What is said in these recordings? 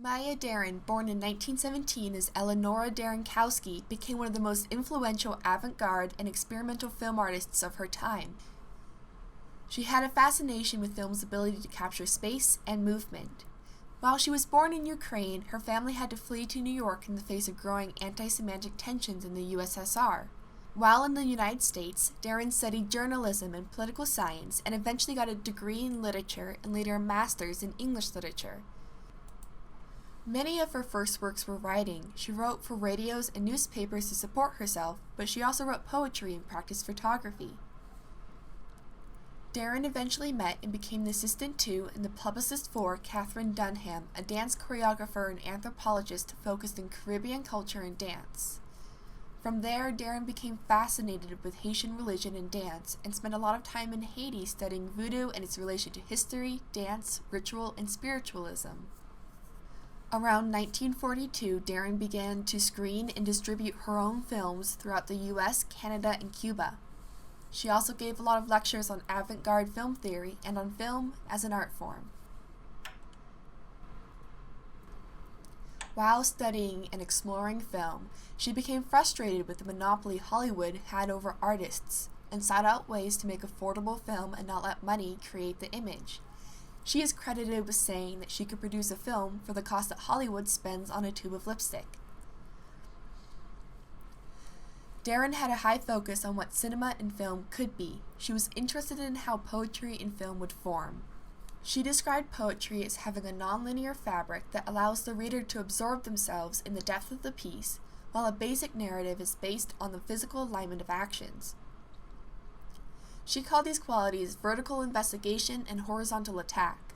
Maya Deren, born in 1917 as Eleonora Derenkowski, became one of the most influential avant-garde and experimental film artists of her time. She had a fascination with film's ability to capture space and movement. While she was born in Ukraine, her family had to flee to New York in the face of growing anti-Semitic tensions in the USSR. While in the United States, Deren studied journalism and political science and eventually got a degree in literature and later a master's in English literature. Many of her first works were writing. She wrote for radios and newspapers to support herself, but she also wrote poetry and practiced photography. Deren eventually met and became the assistant to and the publicist for Katherine Dunham, a dance choreographer and anthropologist focused in Caribbean culture and dance. From there, Deren became fascinated with Haitian religion and dance and spent a lot of time in Haiti studying voodoo and its relation to history, dance, ritual, and spiritualism. Around 1942, Deren began to screen and distribute her own films throughout the US, Canada, and Cuba. She also gave a lot of lectures on avant-garde film theory and on film as an art form. While studying and exploring film, she became frustrated with the monopoly Hollywood had over artists and sought out ways to make affordable film and not let money create the image. She is credited with saying that she could produce a film for the cost that Hollywood spends on a tube of lipstick. Deren had a high focus on what cinema and film could be. She was interested in how poetry and film would form. She described poetry as having a nonlinear fabric that allows the reader to absorb themselves in the depth of the piece, while a basic narrative is based on the physical alignment of actions. She called these qualities vertical investigation and horizontal attack.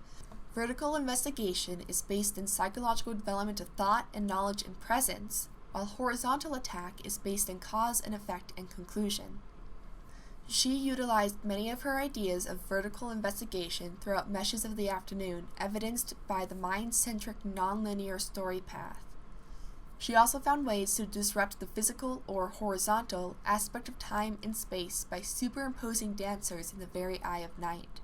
Vertical investigation is based in psychological development of thought and knowledge and presence, while horizontal attack is based in cause and effect and conclusion. She utilized many of her ideas of vertical investigation throughout Meshes of the Afternoon, evidenced by the mind-centric nonlinear story path. She also found ways to disrupt the physical or horizontal aspect of time and space by superimposing dancers in the very eye of night.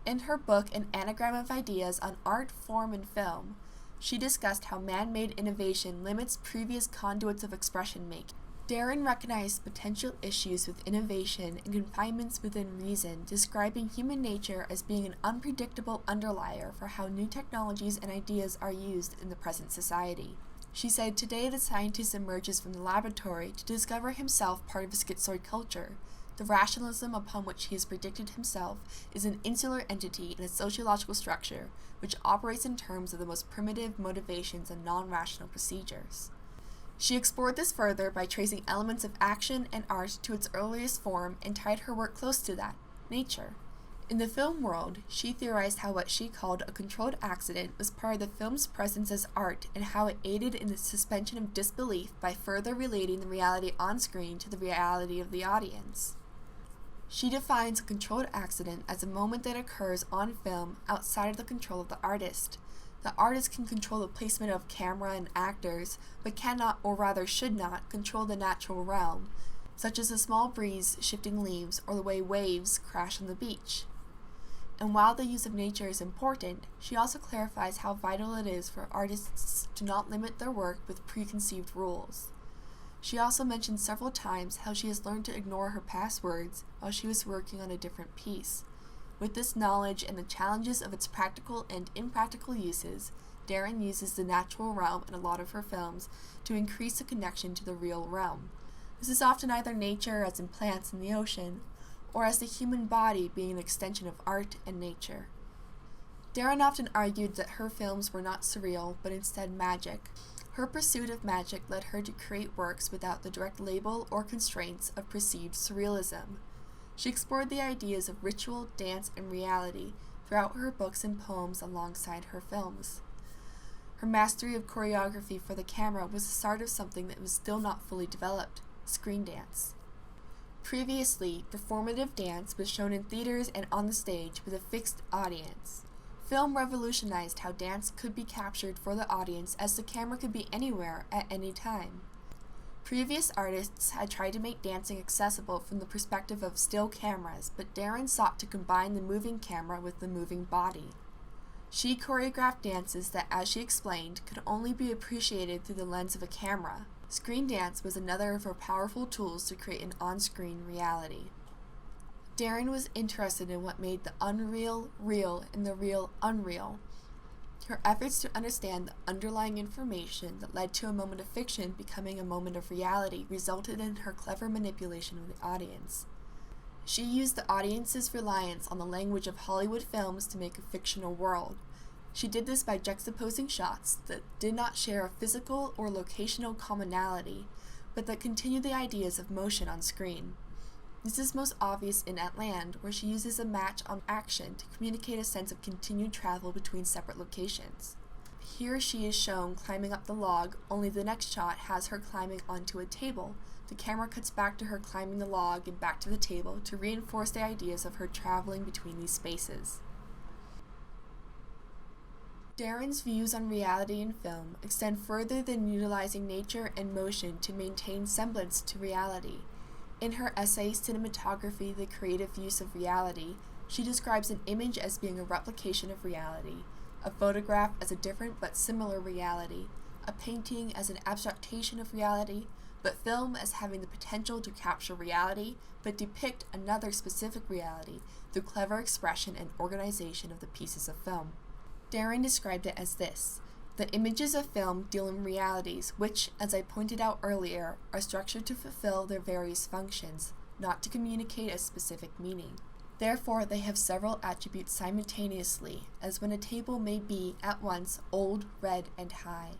In her book, An Anagram of Ideas on Art, Form, and Film, she discussed how man-made innovation limits previous conduits of expression making. Deren recognized potential issues with innovation and confinements within reason, describing human nature as being an unpredictable underlier for how new technologies and ideas are used in the present society. She said, "Today the scientist emerges from the laboratory to discover himself part of a schizoid culture. The rationalism upon which he has predicted himself is an insular entity in a sociological structure which operates in terms of the most primitive motivations and non-rational procedures." She explored this further by tracing elements of action and art to its earliest form and tied her work close to that, nature. In the film world, she theorized how what she called a controlled accident was part of the film's presence as art and how it aided in the suspension of disbelief by further relating the reality on screen to the reality of the audience. She defines a controlled accident as a moment that occurs on film outside of the control of the artist. The artist can control the placement of camera and actors, but cannot, or rather should not, control the natural realm, such as a small breeze shifting leaves or the way waves crash on the beach. And while the use of nature is important, she also clarifies how vital it is for artists to not limit their work with preconceived rules. She also mentioned several times how she has learned to ignore her past words while she was working on a different piece. With this knowledge and the challenges of its practical and impractical uses, Deren uses the natural realm in a lot of her films to increase the connection to the real realm. This is often either nature, as in plants in the ocean, or as the human body being an extension of art and nature. Deren often argued that her films were not surreal, but instead magic. Her pursuit of magic led her to create works without the direct label or constraints of perceived surrealism. She explored the ideas of ritual, dance, and reality throughout her books and poems alongside her films. Her mastery of choreography for the camera was the start of something that was still not fully developed: screen dance. Previously, performative dance was shown in theaters and on the stage with a fixed audience. Film revolutionized how dance could be captured for the audience, as the camera could be anywhere at any time. Previous artists had tried to make dancing accessible from the perspective of still cameras, but Deren sought to combine the moving camera with the moving body. She choreographed dances that, as she explained, could only be appreciated through the lens of a camera. Screen dance was another of her powerful tools to create an on-screen reality. Deren was interested in what made the unreal real and the real unreal. Her efforts to understand the underlying information that led to a moment of fiction becoming a moment of reality resulted in her clever manipulation of the audience. She used the audience's reliance on the language of Hollywood films to make a fictional world. She did this by juxtaposing shots that did not share a physical or locational commonality, but that continued the ideas of motion on screen. This is most obvious in At Land, where she uses a match on action to communicate a sense of continued travel between separate locations. Here she is shown climbing up the log, only the next shot has her climbing onto a table. The camera cuts back to her climbing the log and back to the table to reinforce the ideas of her traveling between these spaces. Deren's views on reality in film extend further than utilizing nature and motion to maintain semblance to reality. In her essay, Cinematography, the Creative Use of Reality, she describes an image as being a replication of reality, a photograph as a different but similar reality, a painting as an abstractation of reality, but film as having the potential to capture reality, but depict another specific reality through clever expression and organization of the pieces of film. Deren described it as this: the images of film deal in realities which, as I pointed out earlier, are structured to fulfill their various functions, not to communicate a specific meaning. Therefore, they have several attributes simultaneously, as when a table may be at once old, red, and high.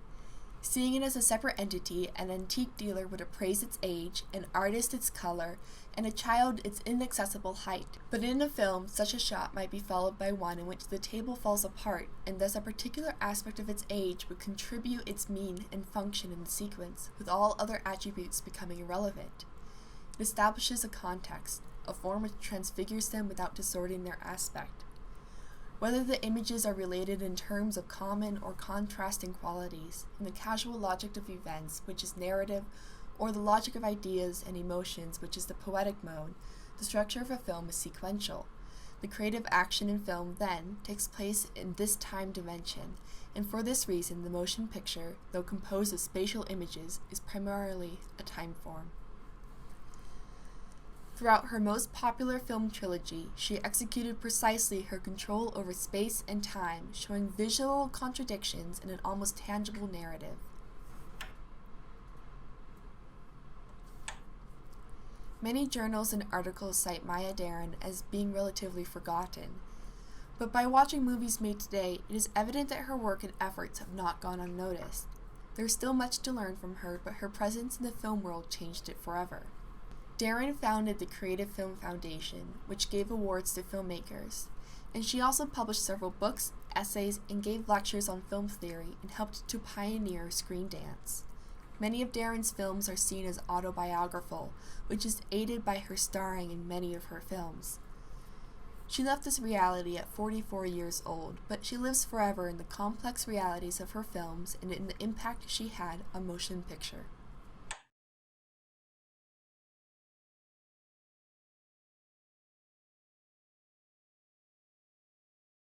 Seeing it as a separate entity, an antique dealer would appraise its age, an artist its color, and a child its inaccessible height. But in a film, such a shot might be followed by one in which the table falls apart, and thus a particular aspect of its age would contribute its mean and function in the sequence, with all other attributes becoming irrelevant. It establishes a context, a form which transfigures them without distorting their aspect. Whether the images are related in terms of common or contrasting qualities, in the casual logic of events, which is narrative, or the logic of ideas and emotions, which is the poetic mode, the structure of a film is sequential. The creative action in film, then, takes place in this time dimension, and for this reason the motion picture, though composed of spatial images, is primarily a time form. Throughout her most popular film trilogy, she executed precisely her control over space and time, showing visual contradictions in an almost tangible narrative. Many journals and articles cite Maya Deren as being relatively forgotten, but by watching movies made today, it is evident that her work and efforts have not gone unnoticed. There is still much to learn from her, but her presence in the film world changed it forever. Deren founded the Creative Film Foundation, which gave awards to filmmakers, and she also published several books, essays, and gave lectures on film theory and helped to pioneer screen dance. Many of Deren's films are seen as autobiographical, which is aided by her starring in many of her films. She left this reality at 44 years old, but she lives forever in the complex realities of her films and in the impact she had on motion picture.